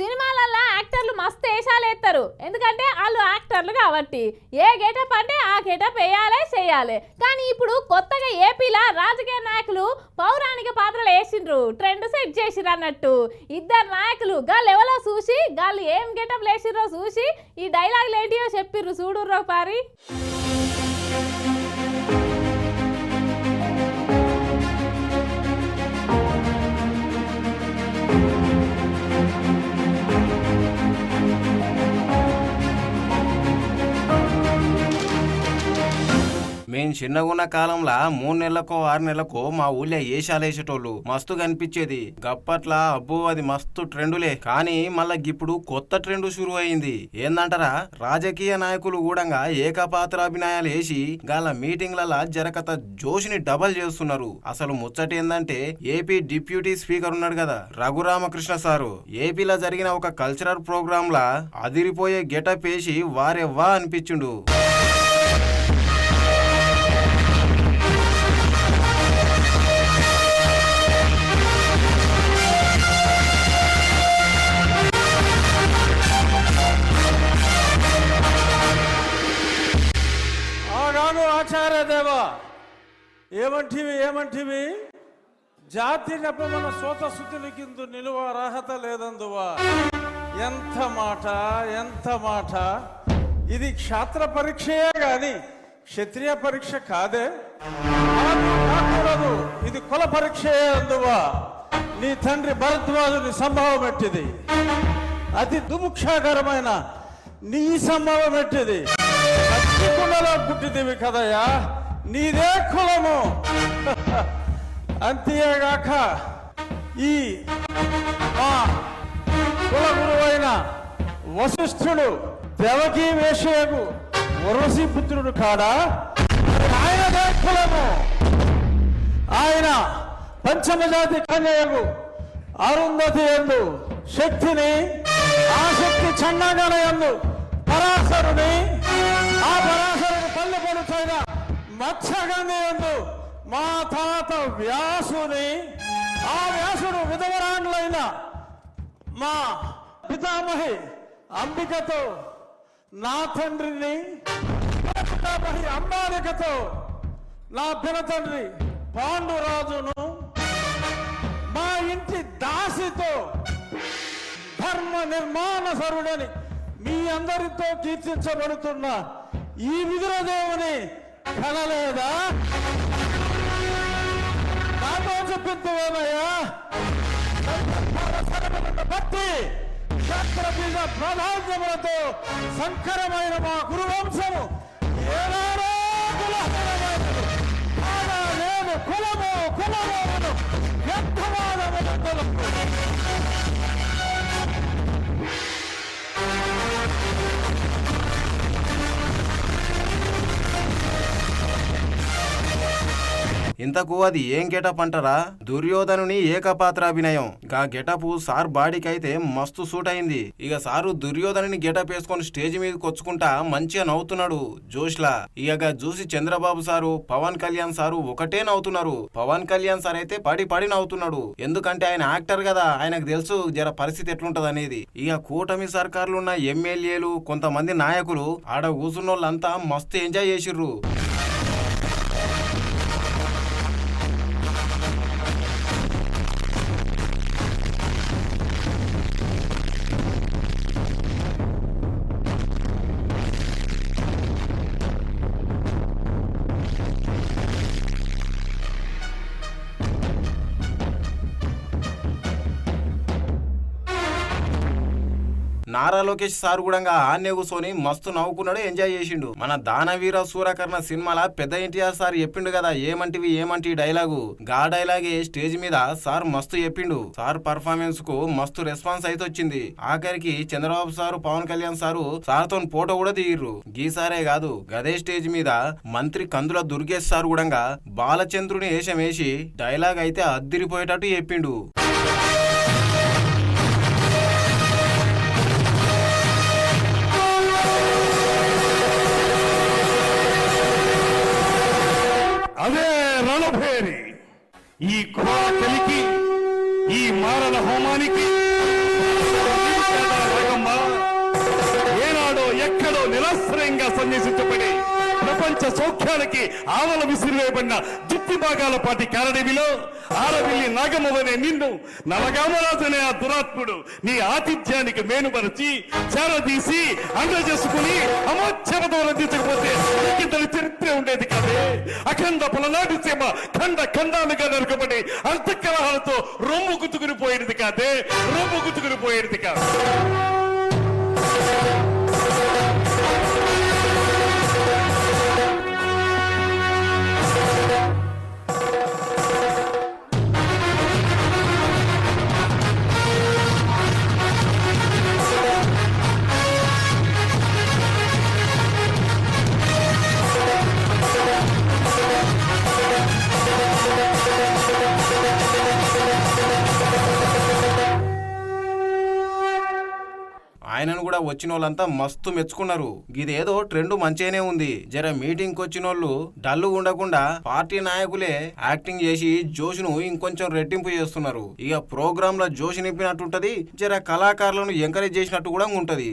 సినిమాలల్లో యాక్టర్లు మస్తు వేషాలు వేస్తారు, ఎందుకంటే వాళ్ళు యాక్టర్లు కాబట్టి ఏ గెటప్ అంటే ఆ గెటప్ వేయాలి చేయాలి. కానీ ఇప్పుడు కొత్తగా ఏపీలో రాజకీయ నాయకులు పౌరాణిక పాత్రలు వేసిండ్రు, ట్రెండ్ సెట్ చేసిర్రు అన్నట్టు. ఇద్దరు నాయకులు గాళ్ళు ఎవరో చూసి గాళ్ళు ఏం గెటప్ వేసిర్రో చూసి ఈ డైలాగులు ఏంటియో చెప్పిర్రు, చూడుర్రో పారి. మేము చిన్నగున్న కాలంలో 3 నెలలకో 6 నెలలకో మా ఊళ్ళో ఏషాలేసేటోళ్ళు మస్తు కనిపించేది. గప్పట్లా అబ్బో అది మస్తు ట్రెండులే. కానీ మళ్ళా ఇప్పుడు కొత్త ట్రెండ్ షురు అయింది. ఏందంటారా, రాజకీయ నాయకులు కూడా ఏకపాత్రాభినయాలు వేసి గాల మీటింగ్లలో జరకత జోషిని డబల్ చేస్తున్నారు. అసలు ముచ్చట ఏందంటే, ఏపీ డిప్యూటీ స్పీకర్ ఉన్నాడు కదా రఘురామకృష్ణ సారు, ఏపీలో జరిగిన ఒక కల్చరల్ ప్రోగ్రామ్ లా అదిరిపోయే గెటప్ వేసి వారెవ్వా అనిపించిండు. ఆచార్యదేవా, ఏమంటివి జాతి నెపమన సోత శుద్ధులకిందు నిలువ అర్హత లేదందువా. ఎంత మాట ఇది క్షాత్ర పరీక్షయే గాని క్షత్రియ పరీక్ష కాదే. కాకూడదు, ఇది కుల పరీక్షయే అందువా. నీ తండ్రి భరద్వాజుని సంభవం ఎట్టిది, అతి దుముక్షాకరమైన నీ సంభవం ఎట్టిది. కుండలో పుట్టిదివి కదయ్యా, నీదే కులము. అంతేగాక ఈ మా కుల గురువైన వశిష్ఠుడు దేవకీ వేషయకు వరసి పుత్రుడు కాడా, ఆయనదే కులము. ఆయన పంచమజాతి కన్యకు అరుంధతి యందు శక్తిని, ఆ శక్తి చండాగణ యందు పరాశరుని, ఆ పరాశరుని పల్లె పడుచైన మత్స్యగంధి యందు మా తాత వ్యాసుని, ఆ వ్యాసుడు విధవరాండ్లైన మా పితామహి అంబికతో నా తండ్రిని, పితామహి అంబాలికతో నా పినతండ్రి పాండురాజును, మా ఇంటి దాసితో ధర్మ నిర్మాణ సరుడని మీ అందరితో కీర్తించబడుతున్న ఈ విదురదేవుని కనలేదా? నాతో చెప్పిందేమయ్యా, భక్తి క్షత్రబీజ ప్రాధాన్యములతో సంకరమైన మా గురువంశము ఏనాడో కులహీనమైనది. కాగా నేను కులము వ్యర్థవాదములందరూ ఇంతకు అది ఏం గెటప్ అంటారా, దుర్యోధనుని ఏకపాత్రాభినయం. గా గెటప్ సార్ బాడీకైతే మస్తు సూట్ అయింది. ఇక సారు దుర్యోధనుని గెటప్ వేసుకొని స్టేజ్ మీదకి వచ్చుకుంటా మంచిగా నవ్వుతున్నాడు జోష్లా. ఇక చూసి చంద్రబాబు సారు, పవన్ కళ్యాణ్ సారు ఒకటే నవ్వుతున్నారు. పవన్ కళ్యాణ్ సార్ అయితే పడి నవ్వుతున్నాడు, ఎందుకంటే ఆయన యాక్టర్ కదా, ఆయనకు తెలుసు జర పరిస్థితి ఎట్లుంటది అనేది. ఇక కూటమి సర్కార్లు ఉన్న ఎమ్మెల్యేలు, కొంతమంది నాయకులు ఆడ కూసున్న వాళ్ళంతా మస్తు ఎంజాయ్ చేసిర్రు. నారా లోకేష్ సార్ కూడా ఆన్నే కూర్చొని మస్తు నవ్వుకున్నాడు, ఎంజాయ్ చేసిండు. మన దానవీర సూరకర్ణ సినిమాల పెద్ద ఎన్టీఆర్ సార్ చెప్పిండు కదా, ఏమంటి డైలాగు. గా డైలాగే స్టేజ్ మీద సార్ మస్తు చెప్పిండు. సార్ పర్ఫార్మెన్స్ కు మస్తు రెస్పాన్స్ అయితే వచ్చింది. ఆఖరికి చంద్రబాబు సారు, పవన్ కళ్యాణ్ సారు సార్తో ఫోటో కూడా దిగిర్రు. గీసారే కాదు, గదే స్టేజ్ మీద మంత్రి కందుల దుర్గేష్ సార్ కూడా బాలచంద్రుని వేషం వేసి డైలాగ్ అయితే అద్దిరిపోయేటట్టు చెప్పిండు. అదే రణభేరి, ఈ క్రూర కలికి, ఈ మారణ హోమానికి సన్నిసించబడి ప్రపంచ సౌఖ్యానికి ఆవల విసిరివేయబడిన దుప్పి భాగాల పాటి కారడవిలో ఆరవిల్లి నాగమ్మవనే నిన్ను నలగామరాజనే ఆ దురాత్ముడు నీ ఆతిథ్యానికి మేనుపరిచి చేరదీసి అండ చేసుకుని అమోచ్ఛవతో రందించకపోతే ఇంతటి చరిత్ర ఉండేది కాదే. అఖండ పలనాటి సీమ ఖండ ఖండాలుగా నరుకబడి అంతఃకలహాలతో రొమ్ము గుతుకుని పోయేది కాదే, రొమ్ము గుతుకుని పోయేది కాదు. ఆయనను కూడా వచ్చిన వాళ్ళంతా మస్తు మెచ్చుకున్నారు. ఇదేదో ట్రెండ్ మంచిగానే ఉంది. జర మీటింగ్ వచ్చిన వాళ్ళు డల్లు ఉండకుండా పార్టీ నాయకులే యాక్టింగ్ చేసి జోష్ను ఇంకొంచెం రెట్టింపు చేస్తున్నారు. ఇక ప్రోగ్రామ్ లో జోష్ నింపినట్టుంటది, జర కళాకారులను ఎంకరేజ్ చేసినట్టు కూడా ఉంటది.